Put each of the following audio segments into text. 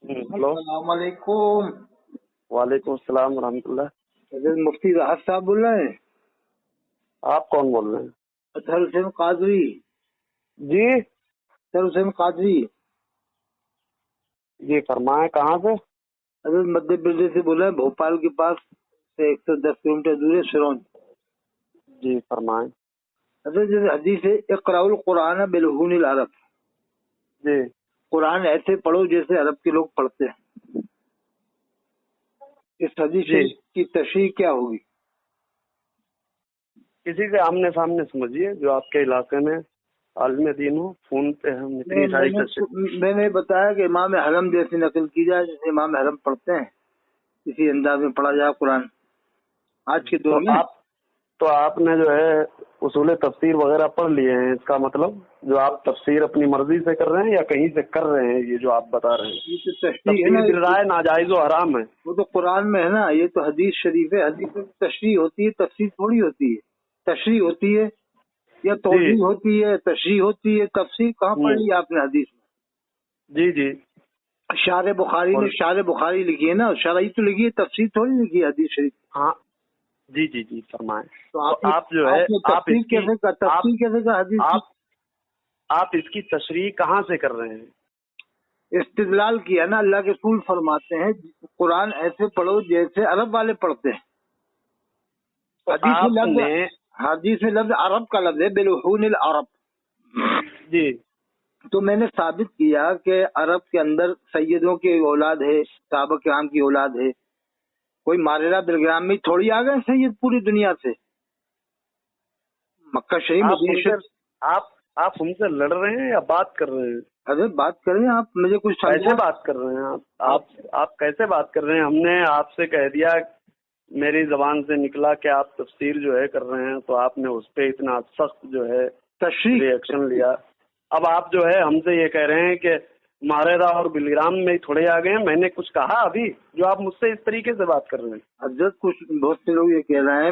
Hello. अस्सलाम वालेकुम। वालेकुम अस्सलाम वरहमतुल्लाह। हज़रत मुफ्ती राहत साहब बोल रहे हैं? आप कौन बोल रहे हैं? अतहर हुसैन कादरी। जी अतहर हुसैन कादरी। जी फरमाएं, कहाँ से? हज़रत मध्य प्रदेश से बोल रहे हैं, भोपाल के पास से 110 किलोमीटर दूर है, सिरोंज। जी फरमाएं। हज़रत जैसे हदीस है, इक़राउल कुरान बिलहुनिल अरब। जी कुरान ऐसे पढ़ो जैसे अरब के लोग पढ़ते हैं। इस हदीस जी की तशरीह क्या होगी? किसी से आमने सामने समझिए, जो आपके इलाके में आलिम दीन हो। फोन पे हम इतनी सारी मैंने बताया कि इमाम हरम जैसी नकल की जाए, जैसे इमाम हरम पढ़ते हैं इसी अंदाज में पढ़ा जाए कुरान आज के दौर में। तो आपने जो है उसूल तफसीर वगैरह पढ़ लिए हैं, इसका मतलब जो आप तफसीर अपनी मर्जी से कर रहे हैं या कहीं से कर रहे हैं, ये जो आप बता रहे हैं ये तो तशरीह है तफसीर ना, बिल राय नाजायज व हराम है। वो तो कुरान में है ना, ये तो हदीस शरीफ है। हदीस में तशरीह होती है, तफसीर थोड़ी होती है। तशरीह होती है या तौजीह होती है, तशरीह होती है। तफसीर कहाँ पढ़ ली आपने हदीस में? जी जी शार बुखारी ने शार बुखारी लिखी है ना, शरई तो लिखी है, तफसीर थोड़ी लिखी है हदीस शरीफ। हाँ जी जी जी फरमाएं। तो आप जो है तफसीर कैसे का हदीस आप इसकी तशरीह कहाँ से कर रहे हैं? इस्तिदलाल किया ना, अल्लाह के रसूल फरमाते हैं कुरान ऐसे पढ़ो जैसे अरब वाले पढ़ते हैं। हदीस में लफ्ज अरब का लफ्ज है, बिलहुनिल अरब। जी तो मैंने साबित किया कि अरब के अंदर सैयदों की औलाद है, सहाबा किराम की औलाद है। कोई मारेरा बिलग्राम में थोड़ी आ गए सैयद पूरी दुनिया से। मक्का शरीफ आप हमसे लड़ रहे हैं या बात कर रहे हैं? अरे बात करें, आप मुझे कुछ कैसे बात कर रहे हैं? आप कैसे बात कर रहे हैं? हमने आपसे कह दिया, मेरी जबान से निकला कि आप तफसीर जो है कर रहे हैं, तो आपने उस पे इतना सख्त जो है रिएक्शन लिया। अब आप जो है हमसे ये कह रहे हैं कि मारेरा और बिलग्राम में थोड़े आ गए हैं। मैंने कुछ कहा अभी जो आप मुझसे इस तरीके से बात कर रहे हैं? हजरत कुछ बहुत से लोग ये कह रहे हैं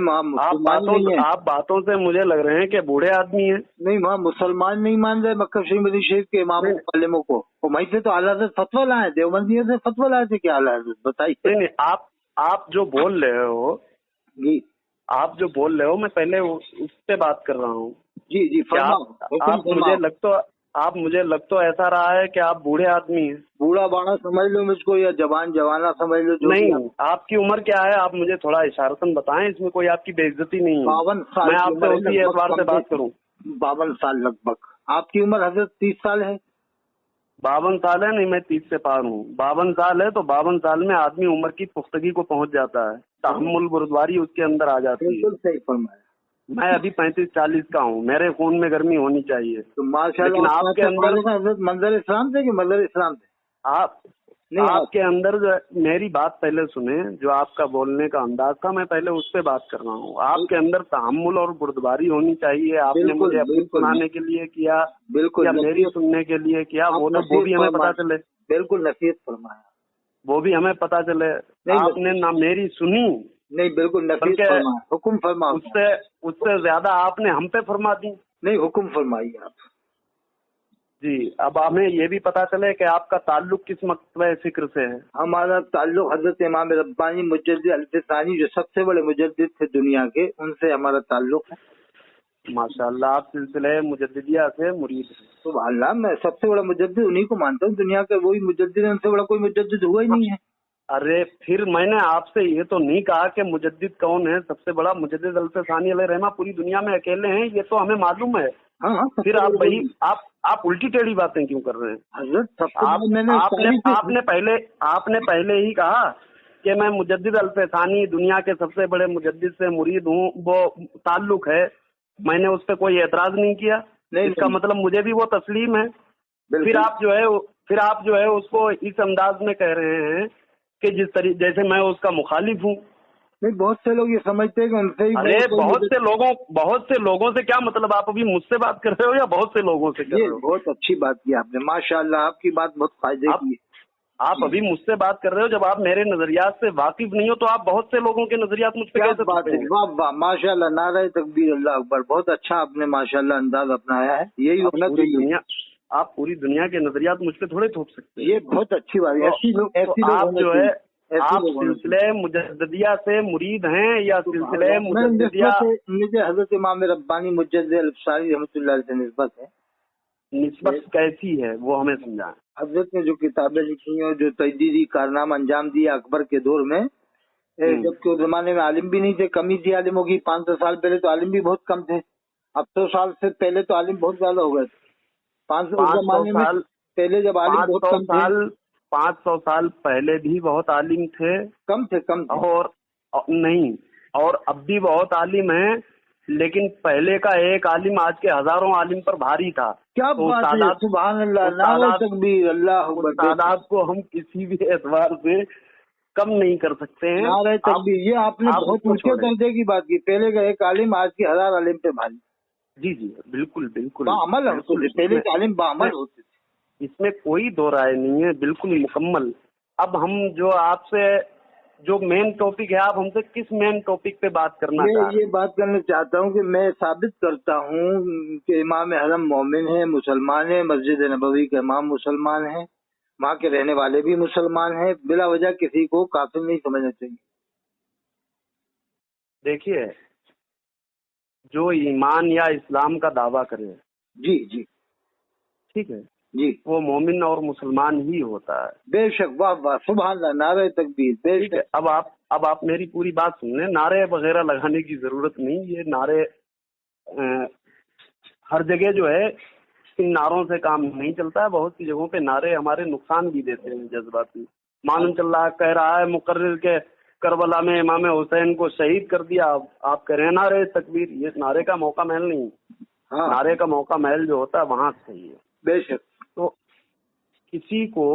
आप बातों से मुझे लग रहे हैं कि बूढ़े आदमी हैं। नहीं, वहाँ मुसलमान नहीं मान रहे मक्का शरीफ शरीफ के इमाम मुअल्लिमों को। वहीं से तो आला हज़रत फतवा लाए, देवबंदियों से फतवा लाए थे। क्या आला हज़रत बताइए? नहीं, आप जो बोल रहे हो जी, आप जो बोल रहे हो, मैं पहले उस पे बात कर रहा हूँ। जी जी फरमाओ। आप मुझे लग तो ऐसा रहा है कि आप बूढ़े आदमी हैं। बूढ़ा बाड़ा समझ लो मुझको, या जवान जवाना समझ लो, जो नहीं। आपकी उम्र क्या है? आप मुझे थोड़ा इशारतन बताएं, इसमें कोई आपकी बेइज्जती नहीं है। 52 साल मैं आपसे उसी एतबार से बात करूं। 52 साल लगभग। आपकी उम्र हजरत 30 साल है। 52 साल है? नहीं, मैं 30 से पार हूँ। 52 साल है तो 52 साल में आदमी उम्र की पुख्तगी को पहुंच जाता है, तहम्मुल बुर्दवारी उसके अंदर आ जाती है। बिल्कुल सही फरमाया। मैं अभी 35-40 का हूँ, मेरे खून में गर्मी होनी चाहिए। तो माशाल्लाह, लेकिन आपके अंदर मंजर इस्लाम से कि मंजर इस्लाम से आपके अंदर जो, मेरी बात पहले सुने। जो आपका बोलने का अंदाज था, मैं पहले उस पर बात कर रहा हूँ। आपके अंदर तहम्मुल और बुर्दवारी होनी चाहिए। आपने मुझे अपनी सुनाने के लिए किया या मेरी सुनने के लिए किया, वो भी हमें पता चले। बिल्कुल नसीहत फरमाया, वो भी हमें पता चले। आपने ना मेरी सुनी, नहीं बिल्कुल नसीहत फरमाया, हुक्म फरमाया। उससे ज्यादा आपने हम पे फरमा दी। नहीं, हुक्म फरमाइए आप। जी, अब हमें ये भी पता चले कि आपका ताल्लुक किस मकतबे फिक्र से है। हमारा ताल्लुक हजरत इमाम रब्बानी मुजद्दिद अल-फिसानी, जो सबसे बड़े मुजद्दिद थे दुनिया के, उनसे हमारा ताल्लुक है। माशाअल्लाह, आप सिलसिले मुजद्दिदिया से मुरीद हैं। सुभान अल्लाह, मैं सबसे बड़ा मुजद्दिद उन्हीं को मानता हूँ दुनिया के। वही मुजद्दिद है, उनसे बड़ा कोई मुजद्दिद हुआ ही नहीं है। अरे फिर मैंने आपसे ये तो नहीं कहा कि मुजद्दिद कौन है सबसे बड़ा। मुजद्दिद अल-फिसानी अलैहिर्रहमा पूरी दुनिया में अकेले हैं, ये तो हमें मालूम है। हाँ, फिर आप उल्टी टेढ़ी बातें क्यों कर रहे हैं? आपने पहले ही कहा कि मैं मुजद्दिद अल-फिसानी दुनिया के सबसे बड़े मुजद्दिद से मुरीद हूँ, वो ताल्लुक है। मैंने उस पर कोई एतराज नहीं किया। इसका मतलब मुझे भी वो तस्लीम है। फिर आप जो है उसको इस अंदाज में कह रहे हैं कि जैसे मैं उसका मुखालिफ हूँ। नहीं, बहुत से लोग ये समझते हैं कि उनसे ही। अरे बहुत से लोगों से क्या मतलब? आप अभी मुझसे बात कर रहे हो या बहुत से लोगों से कर रहे हो? बहुत अच्छी बात की आपने, माशाल्लाह, आपकी बात बहुत फायदे की है। आप अभी मुझसे बात कर रहे हो, जब आप मेरे नजरियात से वाकिफ नहीं हो तो आप बहुत से लोगों के नजरियात मुझ पे कैसे बात है? वाह वाह, माशाल्लाह, नारे तकबीर, अल्लाह अकबर। बहुत अच्छा आपने माशाल्लाह अंदाज अपनाया है, यही होना चाहिए। आप पूरी दुनिया के नजरियात मुझ पे थोड़े थोप सकते हैं। ये बहुत अच्छी बात है। ऐसी लोग आप जो है आप सिलसिले मुजद्दिदिया से मुरीद हैं या सिलसिले मुजद्दिदिया? मुझे हजरत इमाम रब्बानी मुजद्दिद अल-अफसारी रहमतुल्लाह अलैह से निस्बत है। निस्बत कैसी है वो हमें समझाएं। हजरत ने जो किताबें लिखी हैं और जो तजदीदी कारनामा अंजाम दिया अकबर के दौर में, जबकि उस जमाने में आलिम भी नहीं थे, कमी थी आलिमों की। 500 साल पहले तो आलिम भी बहुत कम थे। अब 100 साल से पहले तो आलिम बहुत ज्यादा हो गए थे। 500 साल पहले जब आलिम बहुत कम थे। 500 साल पहले भी बहुत आलिम थे, कम थे। और नहीं, और अब भी बहुत आलिम है, लेकिन पहले का एक आलिम आज के हजारों आलिम पर भारी था। क्या तो बात है, सुभान अल्लाह, नारे तकबीर, अल्लाह अकबर। तादाद को हम किसी भी एतबार से कम नहीं कर सकते हैं। नारे तकबीर, ये आपने बहुत ऊंचे दर्जे की बात की। पहले का एक आलिम आज के 1000 आलिम पे भारी। जी जी बिल्कुल बिल्कुल बाअमल होते थे पहले के आलिम, बाअमल होते थे, इसमें कोई दो राय नहीं है, बिल्कुल मुकम्मल। अब हम जो आपसे जो मेन टॉपिक है, आप हमसे किस मेन टॉपिक पे बात करना चाह रहे हैं? ये बात करना चाहता हूँ कि मैं साबित करता हूँ कि इमाम हरम मोमिन है, मुसलमान है, मस्जिद नबवी के इमाम मुसलमान है, वहाँ के रहने वाले भी मुसलमान हैं। बिला वजह किसी को काफिर नहीं समझना चाहिए। देखिए, जो ईमान या इस्लाम का दावा करे, जी जी ठीक है जी, वो मोमिन और मुसलमान ही होता है। बेशक, वाह वाह, सुभान अल्लाह, नारे तकबीर, बेशक। अब आप मेरी पूरी बात सुन लें। नारे वगैरह लगाने की जरूरत नहीं। ये नारे हर जगह जो है, इन नारों से काम नहीं चलता है। बहुत सी जगहों पे नारे हमारे नुकसान भी देते हैं, जज्बाती। मालूम चल रहा है, कह रहा है मुकर्रिर के करबला में इमाम हुसैन को शहीद कर दिया, आप कह रहे हैं नारे तकबीर। ये नारे का मौका महल नहीं। हाँ। नारे का मौका महल जो होता है वहां से ही है। बेशक। तो किसी को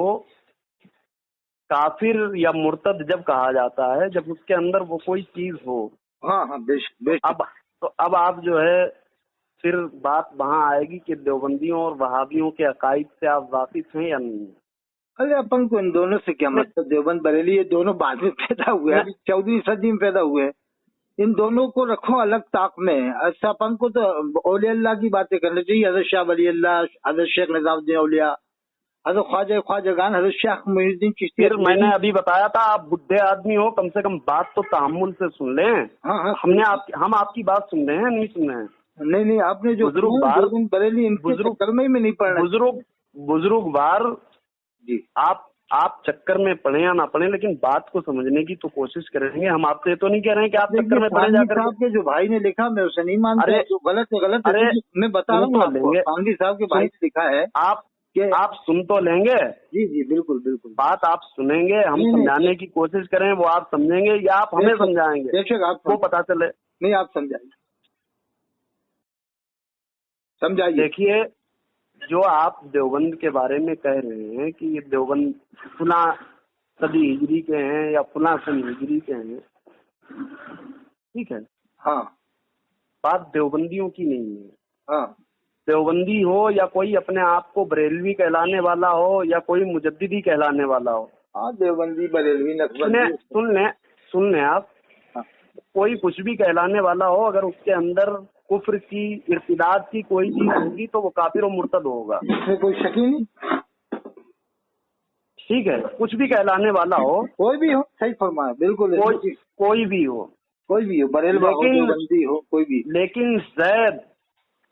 काफिर या मुर्तद जब कहा जाता है, जब उसके अंदर वो कोई चीज हो। हाँ हाँ, बेशक। अब आप जो है, फिर बात वहाँ आएगी कि देवबंदियों और वहाबियों के अकाइद से आप वाकिफ हैं या नहीं। अरे अपन को इन दोनों से क्या मतलब? देवबंद बरेली ये दोनों बाद में पैदा हुए हैं, 14वीं सदी में पैदा हुए। इन दोनों को रखो अलग ताक में। अच्छा, अपन को तो औलिया अल्लाह की बातें करनी चाहिए। हज़रत शाह वली अल्लाह, हज़रत शेख निजामुद्दीन औलिया, हज़रत ख्वाजा हज़रत शेख मुईनुद्दीन चिश्ती। फिर मैंने अभी बताया था, आप बुढ़े आदमी हो, कम से कम बात तो तहम्मुल से सुन लें। हाँ हाँ, हम आपकी बात सुन रहे हैं, नहीं सुन रहे हैं? नहीं, आपने जो बरेली चक्कर में नहीं पड़ना। बुजुर्ग जी, आप चक्कर में पड़े या ना पड़े, लेकिन बात को समझने की तो कोशिश करेंगे। हम आपसे तो नहीं कह रहे हैं कि आप चक्कर में पड़े जाकर। आपके जो भाई ने लिखा, मैं उसे नहीं मानता। जो गलत है गलत है, मैं बता रहा हूँ। सांगी साहब के भाई ने लिखा है, आप सुन तो लेंगे। जी जी बिल्कुल बिल्कुल, बात आप सुनेंगे, हम समझाने की कोशिश करें, वो आप समझेंगे या आप हमें समझाएंगे? बेशक, आप वो पता चले। नहीं, आप समझाइए। देखिए, जो आप देवबंद के बारे में कह रहे हैं कि ये देवबंद फुला सदी हिजरी के हैं या फुला सन हिजरी के हैं, ठीक है। हाँ, बात देवबंदियों की नहीं है। हाँ, देवबंदी हो या कोई अपने आप को बरेलवी कहलाने वाला हो या कोई मुजद्दिदी कहलाने वाला हो। हाँ, देवबंदी बरेलवी नक्सबंदी सुन लें आप। हाँ। कोई कुछ भी कहलाने वाला हो, अगर उसके अंदर कुफ्र की, इर्तिदाद की कोई चीज होगी तो वो काफिर और मुर्तद होगा, इसमें कोई शक ही नहीं। ठीक है, कुछ भी कहलाने वाला हो, कोई भी हो, सही फरमाया, बिल्कुल। कोई भी हो, बरेलवा हो, देवबंदी हो, कोई भी। लेकिन जैद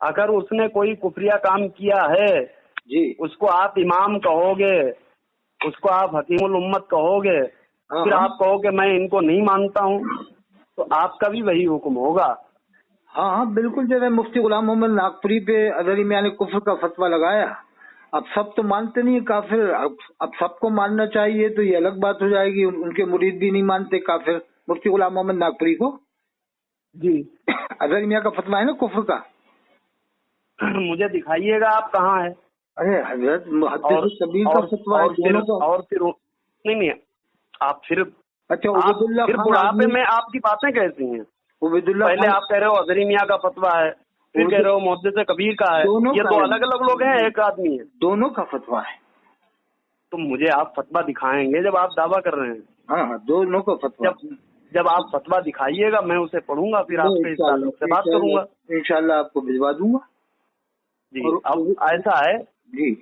अगर उसने कोई कुफरिया काम किया है जी, उसको आप इमाम कहोगे, उसको आप हकीमुल उम्मत कहोगे, फिर आप कहोगे मैं इनको नहीं मानता हूँ, तो आपका भी वही हुक्म होगा। हाँ, बिल्कुल। जैसे मुफ्ती गुलाम मोहम्मद नागपुरी पे अजहरी मियां ने कुफ्र का फतवा लगाया। अब सब तो मानते नहीं काफिर, अब सबको मानना चाहिए, तो ये अलग बात हो जाएगी। उनके मुरीद भी नहीं मानते काफिर मुफ्ती गुलाम मोहम्मद नागपुरी को। जी, अजहरी मियां का फतवा है ना कुफ्र का। मुझे दिखाइएगा आप कहाँ है। अरे हजरत सबीर का फतवा है। और फिर नहीं, आप फिर अच्छा, बुढ़ापे में आपकी बातें कैसी हैं? पहले आप कह रहे हो अजहरी मियां का फतवा है, फिर कह रहे हो मुहद्दिस कबीर का है। ये तो अलग अलग लोग हैं, एक आदमी है। दोनों का फतवा है। तो मुझे आप फतवा दिखाएंगे जब आप दावा कर रहे हैं। हाँ, दोनों का फतवा। जब आप फतवा दिखाइएगा, मैं उसे पढ़ूंगा, फिर आपसे इस ताल्लुक से बात करूंगा। इंशाल्लाह आपको भिजवा दूंगा। जी, अब ऐसा है جی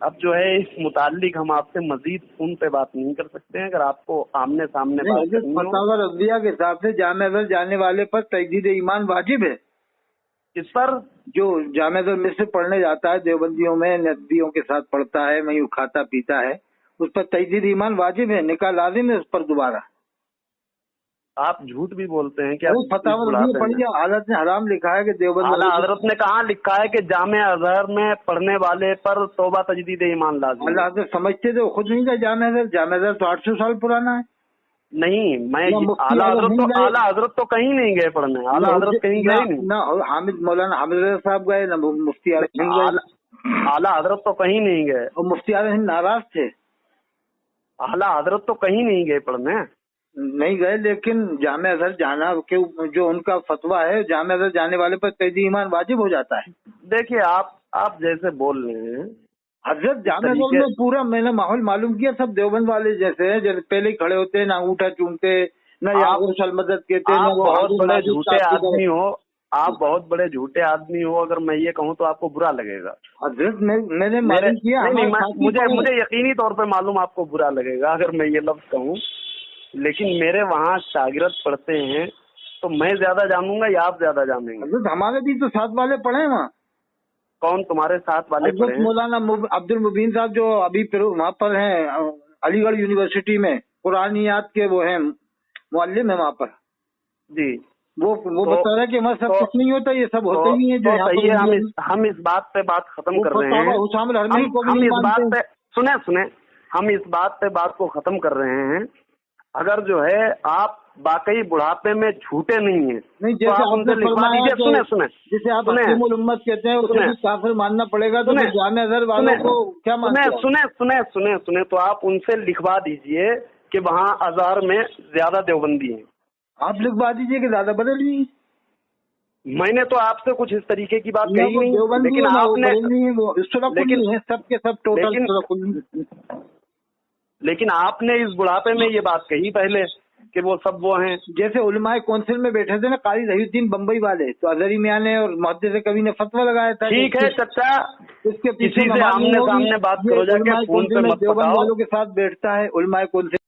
اب جو ہے اس متعلق ہم آپ سے مزید فون پہ بات نہیں کر سکتے ہیں. اگر آپ کو آمنے سامنے بات کرنی ہو. فتاوی رضویہ کے حساب سے جامع ازہر جانے والے پر تجدید ایمان واجب ہے. کس پر؟ جو جامع ازہر مصر پڑھنے جاتا ہے، دیوبندیوں میں ندیوں کے ساتھ پڑھتا ہے، وہیں کھاتا پیتا ہے، اس پر تجدید ایمان واجب ہے، نکاح لازم ہے اس پر دوبارہ. آپ جھوٹ بھی بولتے ہیں کہ فتاوی رضویہ پڑھیے، حالت نے حرام لکھا ہے کہ دیوبند اعلیٰ حضرت نے کہاں لکھا ہے کہ جامع ازہر میں پڑھنے والے پر توبہ تجدید ایمان لازم ہے؟ اللہ حضرت سمجھتے تھے، وہ خود نہیں تھا جامع ازہر تو 800 سال پرانا ہے. نہیں، میں اعلیٰ حضرت تو کہیں نہیں گئے پڑھنے. اعلیٰ حضرت کہیں گئے نہیں. نہ مولانا حامد رضا صاحب گئے، نہ مفتی اعظم ہند گئے. اعلیٰ حضرت تو کہیں نہیں گئے. اور مفتی اعظم ہند ناراض تھے. اعلیٰ حضرت تو کہیں نہیں گئے پڑھنے. نہیں گئے، لیکن جامع ازہر جانا جو ان کا فتویٰ ہے، جامع ازہر جانے والے پر تجدید ایمان واجب ہو جاتا ہے. دیکھیے آپ جیسے بول رہے ہیں حضرت جامع ازہر میں پورا میں نے ماحول معلوم کیا، سب دیوبند والے جیسے ہیں، جب پہلے ہی کھڑے ہوتے ہیں، نہ انگوٹھا چومتے، نہ یاغوش المدد کہتے. آپ بہت بڑے جھوٹے آدمی ہو، آپ بہت بڑے جھوٹے آدمی ہو. اگر میں یہ کہوں تو آپ کو برا لگے گا. حضرت میں نے معلوم کیا، مجھے یقینی طور پہ معلوم آپ کو برا لگے گا اگر میں یہ لفظ کہوں، لیکن میرے وہاں شاگرد پڑھتے ہیں تو میں زیادہ جانوں گا یا آپ زیادہ جانیں گے؟ حضرت ہمارے بھی تو ساتھ والے پڑھے ہیں وہاں. کون تمہارے ساتھ والے پڑھے ہیں؟ مولانا عبد المبین صاحب جو ابھی وہاں پر ہیں علی گڑھ یونیورسٹی میں، قرآنیات کے وہ ہیں معلم ہیں وہاں پر. جی وہ بتا رہا کہ وہاں سب کچھ نہیں ہوتا، یہ سب ہوتا ہی ہے. جو ہم اس بات پہ بات ختم کر رہے ہیں. سنیں ہم اس بات پہ بات کو ختم کر رہے ہیں. اگر جو ہے آپ واقعی بڑھاپے میں جھوٹے نہیں ہیں تو آپ ان سے لکھوا دیجیے. سنیں جسے آپ حکیم الامت کہتے ہیں اسے بھی کافر ماننا پڑے گا، تو جامع ازہر والوں کو کیا مانتے ہیں؟ سنیں تو آپ ان سے لکھوا دیجئے کہ وہاں ازہر میں زیادہ دیوبندی ہیں. آپ لکھوا دیجئے کہ زیادہ بدل نہیں. میں نے تو آپ سے کچھ اس طریقے کی بات کہی نہیں، لیکن آپ نے سب کے سب ٹوٹل. لیکن آپ نے اس بڑھاپے میں یہ بات کہی پہلے کہ وہ سب وہ ہیں. جیسے علماء کونسل میں بیٹھے تھے نا قاری رحی الدین بمبئی والے، تو ازہری میاں نے اور محدث کبھی نے فتویٰ لگایا تھا. ٹھیک ہے چچا، اس کے پیچھے کسی سے آمنے سامنے بات کرو جا کے فون پہ مت پکاؤ. والوں کے ساتھ بیٹھتا ہے علماء کونسل